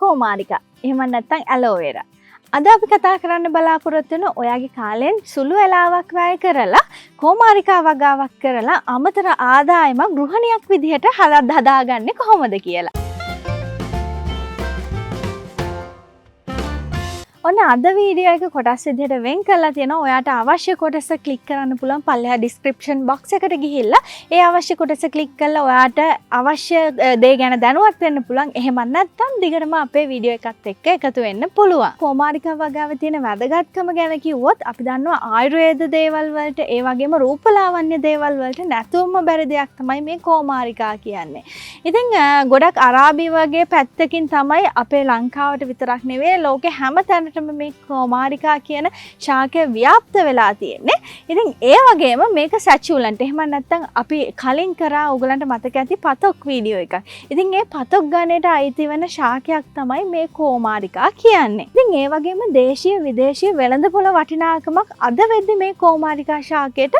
කෝමාරිකා. එහෙම නැත්නම් ඇලෝවෙරා. අද අපි කතා කරන්න බලාපොරොත්තු වෙන ඔයාගේ කාලෙන් සුළු වෙලාවක් වැය කරලා කෝමාරිකා වගාවක් කරලා අමතර ආදායමක් ගෘහණියක් විදිහට හදාගන්නේ කොහොමද කියලා. ඔන්න අද වීඩියෝ එක කොටස් විදිහට වෙන් කරලා තියෙනවා. ඔයාට අවශ්‍ය කොටස ක්ලික් කරන්න පුළුවන් පල්ලෙහා ඩිස්ක්‍රිප්ෂන් බොක්ස් එකට ගිහිල්ලා ඒ අවශ්‍ය කොටස ක්ලික් කරලා ඔයාට අවශ්‍ය දේ ගැන දැනුවත් වෙන්න පුළුවන්. එහෙම නැත්නම් දිගටම අපේ වීඩියෝ එකත් එක්ක එකතු වෙන්න පුළුවන්. කෝමාරිකා වගාවේ තියෙන වැදගත්කම ගැන කිව්වොත් අපි දන්නවා ආයුර්වේද දේවල් වලට ඒ වගේම රූපලාවන්‍ය දේවල් වලට නැතුවම බැරි දෙයක් තමයි මේ කෝමාරිකා කියන්නේ. ඉතින් ගොඩක් අරාබි වගේ පැත්තකින් තමයි අපේ ලංකාවට විතරක් නෙවෙයි ලෝකේ හැම මේ කෝමාරිකා කියන ශාකය ව්‍යාප්ත වෙලා තියෙන්නේ. ඉතින් ඒ වගේම මේක සැචුලන්ට්. එහෙම නැත්නම් අපි කලින් කරා ඔයගලන්ට මතක ඇති පතොක් වීඩියෝ එකක්. ඉතින් මේ පතොක් ගණයට අයිති වෙන ශාකයක් තමයි මේ කෝමාරිකා කියන්නේ. ඉතින් ඒ වගේම දේශීය විදේශීය වෙළඳපොළ වටිනාකමක් අද වෙද්දි මේ කෝමාරිකා ශාකයට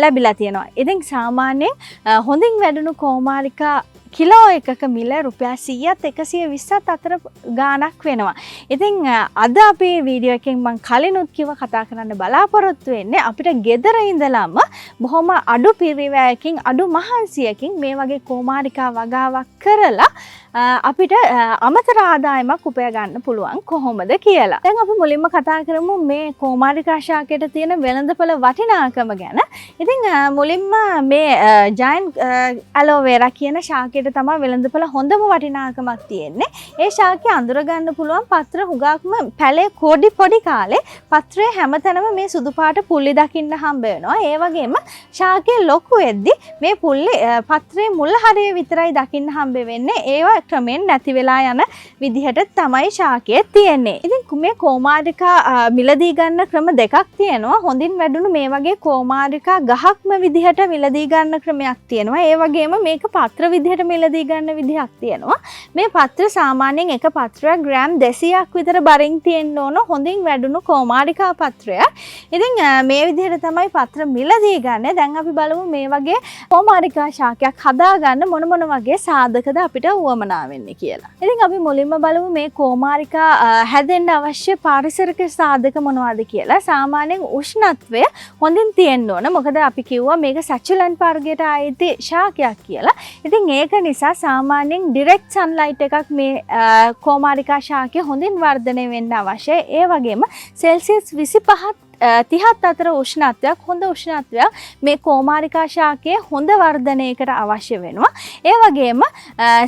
ලැබිලා තියෙනවා. ඉතින් සාමාන්‍යයෙන් හොඳින් වැඩුණු කෝමාරිකා කිලෝ එකක මිල රුපියල් 100ත් 120ත් අතර ගාණක් වෙනවා. ඉතින් අද අපේ වීඩියෝ එකෙන් මම කලිනුත් කිව්ව කතා කරන්න බලාපොරොත්තු වෙන්නේ අපිට ගෙදර ඉඳලම බොහොම අඩු පිරිවැයකින් අඩු මහන්සියකින් මේ වගේ කෝමාරිකා වගාවක් කරලා අපිට අමතර ආදායමක් උපය ගන්න පුළුවන් කොහොමද කියලා. දැන් අපි මුලින්ම කතා කරමු මේ කෝමාරිකා ශාකයට තියෙන වෙළඳපොළ වටිනාකම ගැන. ඉතින් මුලින්ම මේ ජයන්ට් ඇලෝවෙරා කියන ශාකයට තමයි වෙළඳපොළ හොඳම වටිනාකමක් තියෙන්නේ. ඒ ශාකය අඳුර ගන්න පුළුවන් පත්‍ර හුඟක්ම පැලේ පොඩි කාලේ පත්‍රයේ හැමතැනම මේ සුදු පාට පුල්ලි දකින්න හම්බ වෙනවා. ඒ වගේම ශාකය ලොකු වෙද්දි මේ පුල්ලි පත්‍රයේ මුල් හරිය විතරයි දකින්න හම්බ වෙන්නේ. ඒවා ක්‍රමෙන් නැති වෙලා යන විදිහට තමයි ශාකය තියෙන්නේ. ඉතින් මේ කෝමාරිකා මිලදී ගන්න ක්‍රම දෙකක් තියෙනවා. හොඳින් වැඩුණු මේ වගේ කෝමාරිකා ගහක්ම විදිහට මිලදී ගන්න ක්‍රමයක් තියෙනවා. ඒ වගේම මේක පත්‍ර විදිහට මිලදී ගන්න විදිහක් තියෙනවා. මේ පත්‍ර සාමාන්‍යයෙන් එක පත්‍රයක් ග්‍රෑම් 200ක් විතර බරින් තියෙන්න ඕන හොඳින් වැඩුණු කෝමාරිකා පත්‍රයක්. ඉතින් මේ විදිහට තමයි පත්‍ර මිලදී ගන්න. දැන් අපි බලමු මේ වගේ කෝමාරිකා ශාකයක් හදාගන්න මොන වගේ සාධකද අපිට උවමනා වෙන්නේ කියලා. ඉතින් අපි මුලින්ම බලමු මේ කෝමාරිකා හැදෙන්න අවශ්‍ය පාරිසරික සාධක මොනවද කියලා. සාමාන්‍යයෙන් උෂ්ණත්වය හොඳින් තියෙන්න ඕන. මොකද අපි කිව්වා මේක සැචුලන්ට් වර්ගයට ආйти ශාකයක් කියලා. ඉතින් ඒක නිසා සාමාන්‍යයෙන් ඩිරෙක්ට් සන්ලයිට් එකක් මේ කෝමාරිකා ශාකය හොඳින් වර්ධනය වෙන්න අවශ්‍යයි. ඒ වගේම සෙල්සියස් 25 30ත් අතර උෂ්ණත්වයක් හොඳ උෂ්ණත්වයක් මේ කෝමාරිකා ශාකයේ හොඳ වර්ධනයකට අවශ්‍ය වෙනවා. ඒ වගේම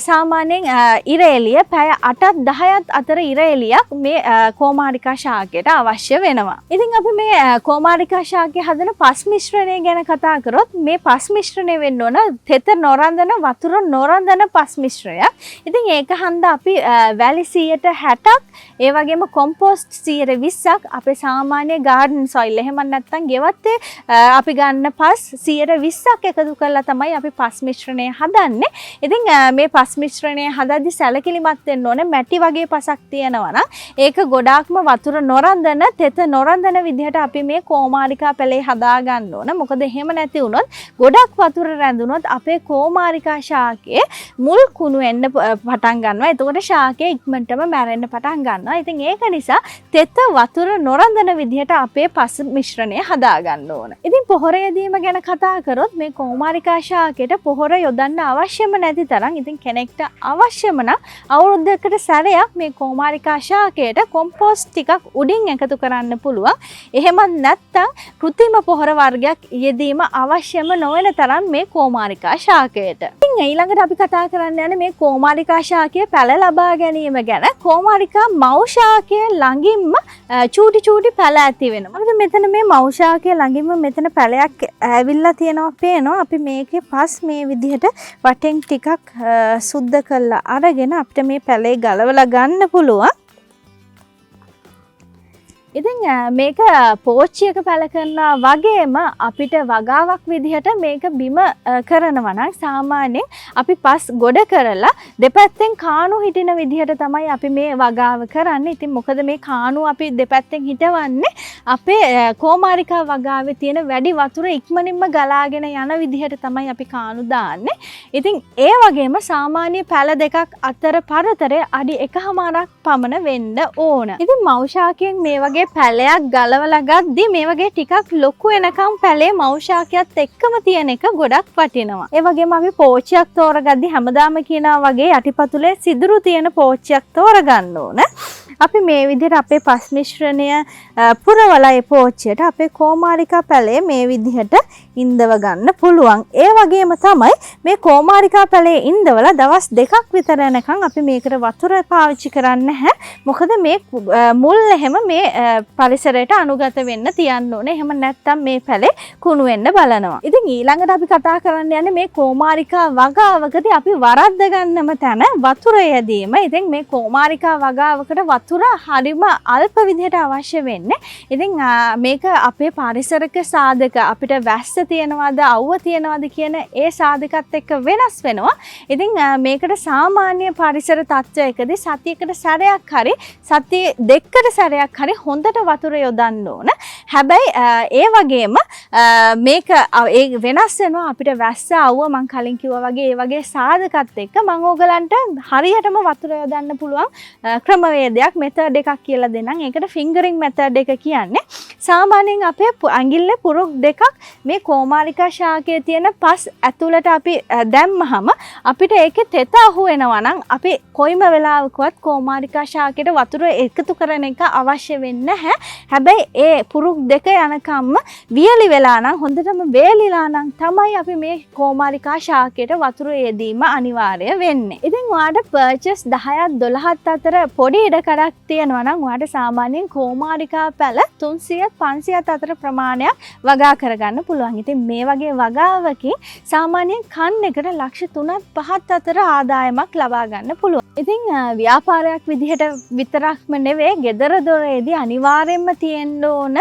සාමාන්‍යයෙන් ඉර එළිය පැය 8ත් 10ත් අතර ඉර එළියක් මේ කෝමාරිකා ශාකයට අවශ්‍ය වෙනවා. ඉතින් අපි මේ කෝමාරිකා ශාකයේ හදන පස් මිශ්‍රණය ගැන කතා කරොත් මේ පස් මිශ්‍රණය වෙන්න ඕන තෙත නොරඳන වතුර නොරඳන පස් මිශ්‍රණයක්. ඉතින් ඒක හන්ද අපි වැලි 160ක් ඒ වගේම කොම්පෝස්ට් 120ක් අපේ සාමාන්‍ය ගාඩන් සොයිල් එහෙම නැත්නම් ගෙවත්තේ අපි ගන්න පස් 120ක් එකතු කරලා තමයි අපි පස් මිශ්‍රණය හදන්නේ. ඉතින් මේ පස් මිශ්‍රණය හදද්දි සැලකිලිමත් වෙන්න ඕනේ. මැටි වගේ පසක් තියෙනවා නම් ඒක ගොඩාක්ම වතුර නොරඳන තෙත නොරඳන විදිහට අපි මේ කෝමාරිකා පැලේ හදා ගන්න ඕන. මොකද එහෙම නැති වුණොත් ගොඩක් වතුර රැඳුනොත් අපේ කෝමාරිකා ශාකයේ මුල් කුණු එන්න පටන් ගන්නවා. එතකොට ශාකය ඉක්මනටම මැරෙන්න පටන් ගන්නවා. ඉතින් ඒක නිසා තෙත වතුර නොරඳන විදිහට අපේ පස් මිශ්‍රණය හදා ගන්න ඕන. ඉතින් පොහොර යෙදීම ගැන කතා කරොත් මේ කෝමාරිකා ශාකයට පොහොර යොදන්න අවශ්‍යම නැති තරම් ඉතින් කෙනෙක්ට අවශ්‍යම නම් අවුරුද්දකට සැරයක් මේ කෝමාරිකා ශාකයට කොම්පෝස්ට් ටිකක් උඩින් එකතු කරන්න පුළුවන්. එහෙම නැත්නම් කෘත්‍රිම පොහොර වර්ගයක් යෙදීම අවශ්‍යම නොවන තරම් මේ කෝමාරිකා ශාකයට. ඉතින් ඊළඟට අපි කතා කරන්න යන්නේ මේ කෝමාරිකා ශාකයේ පැල ලබා ගැනීම ගැන. කෝමාරිකා මව් ශාකයේ ළඟින්ම චූටි පැල ඇති වෙනවා. මෙතන මේ මව් ශාකයේ ළඟින්ම මෙතන පැලයක් ඇවිල්ලා තියෙනවා පේනවා. අපි මේකේ පස් මේ විදිහට වටෙන් ටිකක් සුද්ධ කරලා අරගෙන අපිට මේ පැලේ ගලවලා ගන්න පුළුවන්. ඉතින් මේක පෝච්චියක පැල කරනවා වගේම අපිට වගාවක් විදිහට මේක බිම කරනවා නම් සාමාන්‍යයෙන් අපි පස් ගොඩ කරලා දෙපැත්තෙන් කාණු හිටින විදිහට තමයි අපි මේ වගාව කරන්නේ. ඉතින් මොකද මේ කාණු අපි දෙපැත්තෙන් හිටවන්නේ අපේ කෝමාරිකා වගාවේ තියෙන වැඩි වතුර ඉක්මනින්ම ගලාගෙන යන විදිහට තමයි අපි කානු දාන්නේ. ඉතින් ඒ වගේම සාමාන්‍ය පැල දෙකක් අතර පරතරය අඩි 1.5ක් පමණ වෙන්න ඕන. ඉතින් මෞෂාකයෙන් මේ වගේ පැලයක් ගලවලා ගද්දි මේ වගේ ටිකක් ලොකු වෙනකම් පැලේ මෞෂාකයත් එක්කම තියෙන එක ගොඩක් වටිනවා. ඒ වගේම අපි පෝච්චියක් තෝරගද්දි හැමදාම කියනවා වගේ යටිපතුලේ සිදුරු තියෙන පෝච්චියක් තෝරගන්න ඕන. අපි මේ විදිහට අපේ පස් මිශ්‍රණය පුරවලා ඒ පෝච්චියට අපේ කෝමාරිකා පැලේ මේ විදිහට ඉන්දව ගන්න පුළුවන්. ඒ වගේම තමයි මේ කෝමාරිකා පැලේ ඉන්දවලා දවස් 2ක් විතර යනකම් අපි මේකට වතුර පාවිච්චි කරන්නේ නැහැ. මොකද මේ මුල් එහෙම මේ පරිසරයට අනුගත වෙන්න තියන්න ඕනේ. එහෙම නැත්නම් මේ පැලේ කුණු වෙන්න බලනවා. ඉතින් ඊළඟට අපි කතා කරන්න යන්නේ මේ කෝමාරිකා වගාවකදී අපි වරද්ද ගන්නම තැන වතුර යදීම. ඉතින් මේ කෝමාරිකා වගාවකට වතුර හරිම අල්ප විදිහට අවශ්‍ය වෙන්නේ. ඉතින් මේක අපේ පාරිසරික සාධක අපිට වැස්ස තියෙනවද අවුව තියෙනවද කියන ඒ සාධකත් එක්ක වෙනස් වෙනවා. ඉතින් මේකට සාමාන්‍ය පරිසර තත්ත්වයකදී සතියකට සැරයක් හරි සතිය දෙකකට සැරයක් හරි හොඳට වතුර යොදන්න ඕන. හැබැයි ඒ වගේම මේක ඒ වෙනස් වෙනවා අපිට වැස්ස අවුව මම කලින් කිව්වා වගේ ඒ වගේ සාධකත් එක්ක මම ඕගලන්ට හරියටම වතුර යොදන්න පුළුවන් ක්‍රමවේදයක් මෙතඩ් එකක් කියලා දෙන්නම්. ඒකට ෆින්ගරින් මෙතඩ් එක කියන්නේ. සාමාන්‍යයෙන් අපේ අඟිල්ලේ පුරුක් දෙකක් මේ කෝමාරිකා ශාකයේ තියෙන පස් ඇතුළට අපි දැම්මහම අපිට ඒකේ තෙත අහු වෙනවා නම් අපි කොයිම වෙලාවකවත් කෝමාරිකා ශාකයට වතුර එකතු කරන එක අවශ්‍ය වෙන්නේ නැහැ. හැබැයි ඒ පුරුක් දෙක යනකම්ම වියලි වෙලා නම් හොඳටම වේලිලා නම් තමයි අපි මේ කෝමාරිකා ශාකයට වතුර යෙදීම අනිවාර්ය වෙන්නේ. ඉතින් ඔයාලට පර්චේස් 10ක් 12ක් අතර පොඩි ඉඩකඩක් තියෙනවා නම් ඔයාලට සාමාන්‍යයෙන් කෝමාරිකා පැල 300ත් 500ත් අතර ප්‍රමාණයක් වගා කරගන්න පුළුවන්. ඉතින් මේ වගේ වගාවකින් සාමාන්‍යයෙන් කන් එකට ලක්ෂ 3ත් 5ත් අතර ආදායමක් ලබා ගන්න පුළුවන්. ඉතින් ව්‍යාපාරයක් විදිහට විතරක්ම නෙවෙයි ගෙදර දොරේදී අනිවාර්යයෙන්ම තියෙන්න ඕන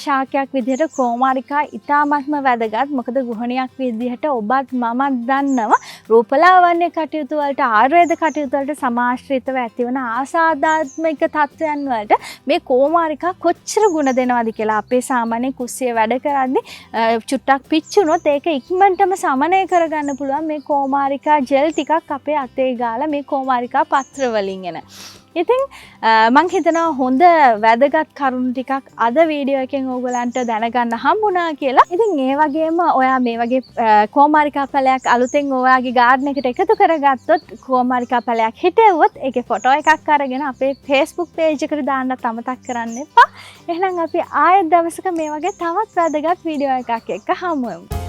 ශාකයක් විදිහට කෝමාරිකා ඉතාමත්ම වැදගත්. මොකද ගෘහණියක් විදිහට ඔබත් මමත් දන්නවා රූපලාවන්‍ය කටයුතු වලට ආයුර්වේද කටයුතු වලට සමාශ්‍රිතව ඇතිවන ආසාදාත්මික තත්ත්වයන් වලට මේ කෝමාරිකා කොච්චර ගුණ දෙනවද කියලා. අපේ සාමාන්‍ය කුස්සිය වැඩ කරද්දී චුට්ටක් පිච්චුනොත් ඒක ඉක්මනටම සමනය කරගන්න පුළුවන් මේ කෝමාරිකා ජෙල් ටිකක් අපේ අතේ ගාලා මේ කෝමාරිකා පත්‍ර වලින් එන. ඉතින් මම හිතනවා හොඳ වැදගත් කරුණු ටිකක් අද වීඩියෝ එකෙන් ඕගලන්ට දැනගන්න හම්බුණා කියලා. ඉතින් ඒ වගේම ඔයා මේ වගේ කෝමාරිකා පැලයක් අලුතෙන් ඔයාගේ ගාඩන් එකට එකතු කරගත්තොත් කෝමාරිකා පැලයක් හිටෙව්වොත් ඒකේ ෆොටෝ එකක් අරගෙන අපේ Facebook page එකට දාන්නත් අමතක කරන්න එපා. එහෙනම් අපි ආයෙත් දවසක මේ වගේ තවත් වැදගත් වීඩියෝ එකක් එක්ක හමු වෙමු.